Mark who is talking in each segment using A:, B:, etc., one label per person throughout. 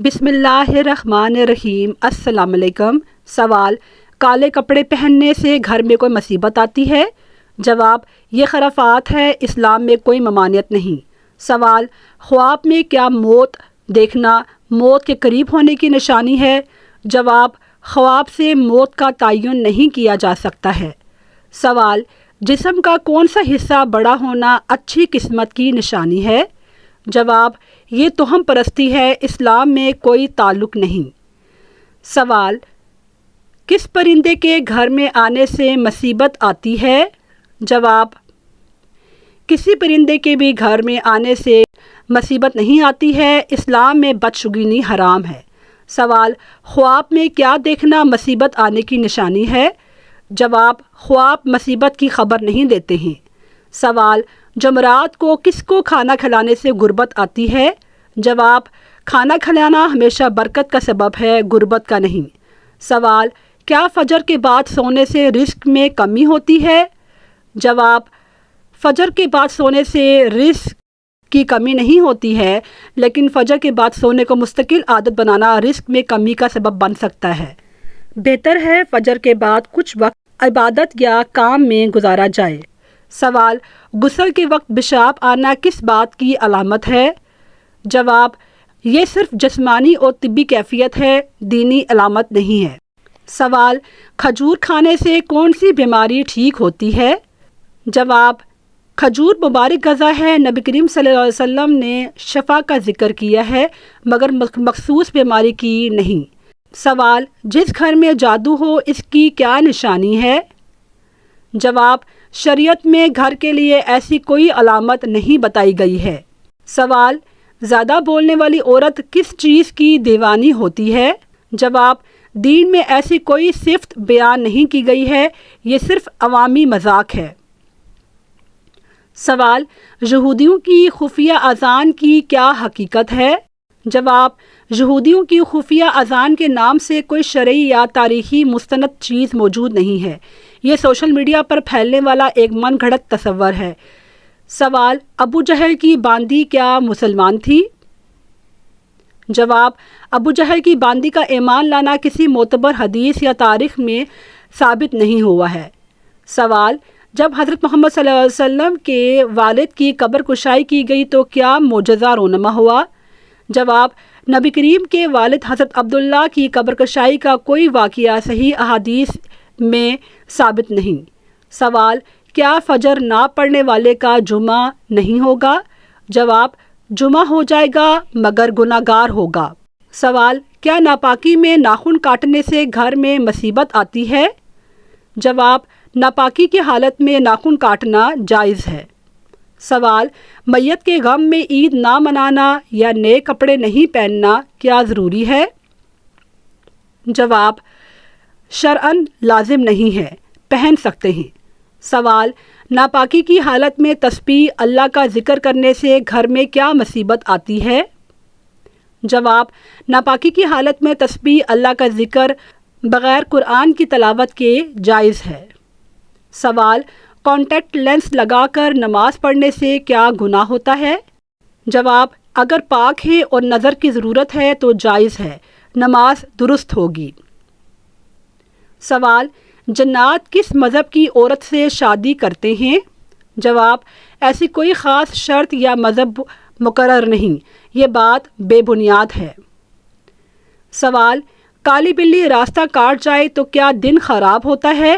A: بسم اللہ الرحمن الرحیم۔ السلام علیکم۔ سوال: کالے کپڑے پہننے سے گھر میں کوئی مصیبت آتی ہے؟ جواب: یہ خرافات ہے، اسلام میں کوئی ممانعت نہیں۔ سوال: خواب میں کیا موت دیکھنا موت کے قریب ہونے کی نشانی ہے؟ جواب: خواب سے موت کا تعین نہیں کیا جا سکتا ہے۔ سوال: جسم کا کون سا حصہ بڑا ہونا اچھی قسمت کی نشانی ہے؟ جواب: یہ توہم پرستی ہے، اسلام میں کوئی تعلق نہیں۔ سوال: کس پرندے کے گھر میں آنے سے مصیبت آتی ہے؟ جواب: کسی پرندے کے بھی گھر میں آنے سے مصیبت نہیں آتی ہے، اسلام میں بدشگونی حرام ہے۔ سوال: خواب میں کیا دیکھنا مصیبت آنے کی نشانی ہے؟ جواب: خواب مصیبت کی خبر نہیں دیتے ہیں۔ سوال: جمعرات کو کس کو کھانا کھلانے سے غربت آتی ہے؟ جواب: کھانا کھلانا ہمیشہ برکت کا سبب ہے، غربت کا نہیں۔ سوال: کیا فجر کے بعد سونے سے رزق میں کمی ہوتی ہے؟ جواب: فجر کے بعد سونے سے رزق کی کمی نہیں ہوتی ہے، لیکن فجر کے بعد سونے کو مستقل عادت بنانا رزق میں کمی کا سبب بن سکتا ہے۔ بہتر ہے فجر کے بعد کچھ وقت عبادت یا کام میں گزارا جائے۔ سوال: غسل کے وقت پیشاب آنا کس بات کی علامت ہے؟ جواب: یہ صرف جسمانی اور طبی کیفیت ہے، دینی علامت نہیں ہے۔ سوال: کھجور کھانے سے کون سی بیماری ٹھیک ہوتی ہے؟ جواب: کھجور مبارک غذا ہے، نبی کریم صلی اللہ علیہ وسلم نے شفا کا ذکر کیا ہے، مگر مخصوص بیماری کی نہیں۔ سوال: جس گھر میں جادو ہو اس کی کیا نشانی ہے؟ جواب: شریعت میں گھر کے لیے ایسی کوئی علامت نہیں بتائی گئی ہے۔ سوال: زیادہ بولنے والی عورت کس چیز کی دیوانی ہوتی ہے؟ جواب: دین میں ایسی کوئی صفت بیان نہیں کی گئی ہے، یہ صرف عوامی مذاق ہے۔ سوال: یہودیوں کی خفیہ اذان کی کیا حقیقت ہے؟ جواب: یہودیوں کی خفیہ اذان کے نام سے کوئی شرعی یا تاریخی مستند چیز موجود نہیں ہے، یہ سوشل میڈیا پر پھیلنے والا ایک من گھڑت تصور ہے۔ سوال: ابو جہل کی باندی کیا مسلمان تھی؟ جواب: ابو جہل کی باندی کا ایمان لانا کسی معتبر حدیث یا تاریخ میں ثابت نہیں ہوا ہے۔ سوال: جب حضرت محمد صلی اللہ علیہ وسلم کے والد کی قبر کشائی کی گئی تو کیا معجزہ رونما ہوا؟ جواب: نبی کریم کے والد حضرت عبداللہ کی قبر کشائی کا کوئی واقعہ صحیح احادیث میں ثابت نہیں۔ سوال: کیا فجر نہ پڑھنے والے کا جمعہ نہیں ہوگا؟ جواب: جمعہ ہو جائے گا مگر گناہ گار ہوگا۔ سوال: کیا ناپاکی میں ناخن کاٹنے سے گھر میں مصیبت آتی ہے؟ جواب: ناپاکی کی حالت میں ناخن کاٹنا جائز ہے۔ سوال: میت کے غم میں عید نہ منانا یا نئے کپڑے نہیں پہننا کیا ضروری ہے؟ جواب: شرعاً لازم نہیں ہے، پہن سکتے ہیں۔ سوال: ناپاکی کی حالت میں تسبیح اللہ کا ذکر کرنے سے گھر میں کیا مصیبت آتی ہے؟ جواب: ناپاکی کی حالت میں تسبیح اللہ کا ذکر بغیر قرآن کی تلاوت کے جائز ہے۔ سوال: کانٹیکٹ لینس لگا کر نماز پڑھنے سے کیا گناہ ہوتا ہے؟ جواب: اگر پاک ہے اور نظر کی ضرورت ہے تو جائز ہے، نماز درست ہوگی۔ سوال: جنات کس مذہب کی عورت سے شادی کرتے ہیں؟ جواب: ایسی کوئی خاص شرط یا مذہب مقرر نہیں، یہ بات بے بنیاد ہے۔ سوال: کالی بلی راستہ کاٹ جائے تو کیا دن خراب ہوتا ہے؟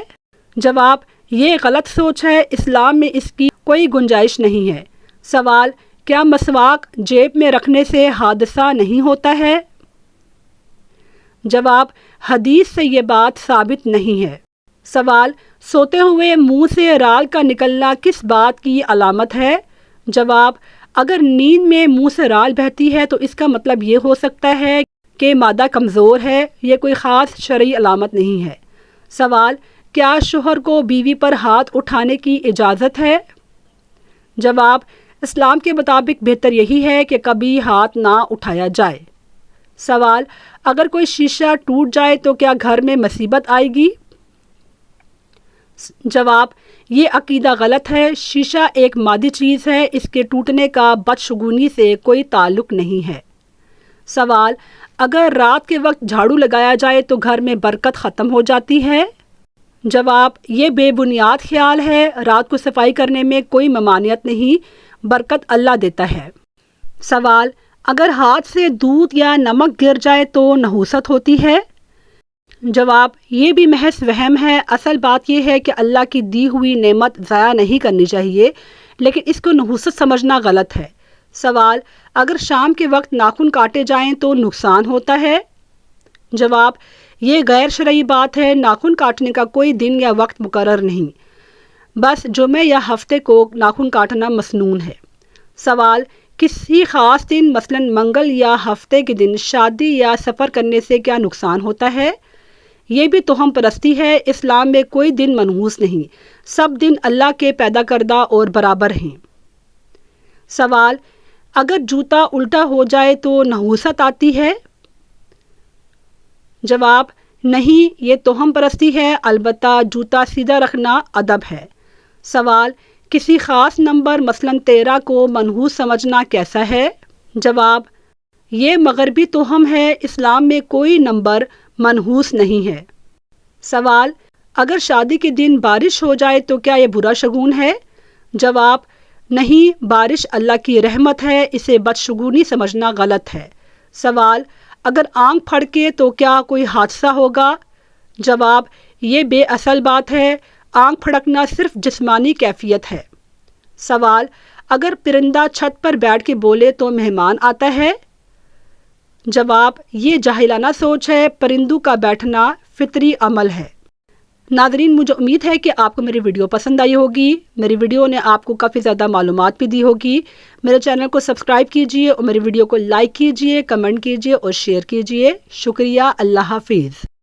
A: جواب: یہ غلط سوچ ہے، اسلام میں اس کی کوئی گنجائش نہیں ہے۔ سوال: کیا مسواک جیب میں رکھنے سے حادثہ نہیں ہوتا ہے؟ جواب: حدیث سے یہ بات ثابت نہیں ہے۔ سوال: سوتے ہوئے منہ سے رال کا نکلنا کس بات کی علامت ہے؟ جواب: اگر نیند میں منہ سے رال بہتی ہے تو اس کا مطلب یہ ہو سکتا ہے کہ معدہ کمزور ہے، یہ کوئی خاص شرعی علامت نہیں ہے۔ سوال: کیا شوہر کو بیوی پر ہاتھ اٹھانے کی اجازت ہے؟ جواب: اسلام کے مطابق بہتر یہی ہے کہ کبھی ہاتھ نہ اٹھایا جائے۔ سوال: اگر کوئی شیشہ ٹوٹ جائے تو کیا گھر میں مصیبت آئے گی؟ جواب: یہ عقیدہ غلط ہے، شیشہ ایک مادی چیز ہے، اس کے ٹوٹنے کا بدشگونی سے کوئی تعلق نہیں ہے۔ سوال: اگر رات کے وقت جھاڑو لگایا جائے تو گھر میں برکت ختم ہو جاتی ہے؟ جواب: یہ بے بنیاد خیال ہے، رات کو صفائی کرنے میں کوئی ممانعت نہیں، برکت اللہ دیتا ہے۔ سوال: اگر ہاتھ سے دودھ یا نمک گر جائے تو نحوست ہوتی ہے؟ جواب: یہ بھی محض وہم ہے، اصل بات یہ ہے کہ اللہ کی دی ہوئی نعمت ضائع نہیں کرنی چاہیے، لیکن اس کو نحوست سمجھنا غلط ہے۔ سوال: اگر شام کے وقت ناخن کاٹے جائیں تو نقصان ہوتا ہے؟ جواب: یہ غیر شرعی بات ہے، ناخن کاٹنے کا کوئی دن یا وقت مقرر نہیں، بس جمعے یا ہفتے کو ناخن کاٹنا مسنون ہے۔ سوال: کسی خاص دن مثلاً منگل یا ہفتے کے دن شادی یا سفر کرنے سے کیا نقصان ہوتا ہے؟ یہ بھی توہم پرستی ہے، اسلام میں کوئی دن منحوس نہیں، سب دن اللہ کے پیدا کردہ اور برابر ہیں۔ سوال: اگر جوتا الٹا ہو جائے تو نحوست آتی ہے؟ جواب: نہیں، یہ توہم پرستی ہے، البتہ جوتا سیدھا رکھنا ادب ہے۔ سوال: کسی خاص نمبر مثلاً 13 کو منحوس سمجھنا کیسا ہے؟ جواب: یہ مغربی توہم ہے، اسلام میں کوئی نمبر منحوس نہیں ہے۔ سوال: اگر شادی کے دن بارش ہو جائے تو کیا یہ برا شگون ہے؟ جواب: نہیں، بارش اللہ کی رحمت ہے، اسے بدشگونی سمجھنا غلط ہے۔ سوال: اگر آنکھ پھڑکے تو کیا کوئی حادثہ ہوگا؟ جواب: یہ بے اصل بات ہے، آنکھ پھڑکنا صرف جسمانی کیفیت ہے۔ سوال: اگر پرندہ چھت پر بیٹھ کے بولے تو مہمان آتا ہے؟ جواب: یہ جاہلانہ سوچ ہے، پرندوں کا بیٹھنا فطری عمل ہے۔ ناظرین، مجھے امید ہے کہ آپ کو میری ویڈیو پسند آئی ہوگی، میری ویڈیو نے آپ کو کافی زیادہ معلومات بھی دی ہوگی۔ میرے چینل کو سبسکرائب کیجئے اور میری ویڈیو کو لائک کیجئے، کمنٹ کیجئے اور شیئر کیجئے۔ شکریہ، اللہ حافظ۔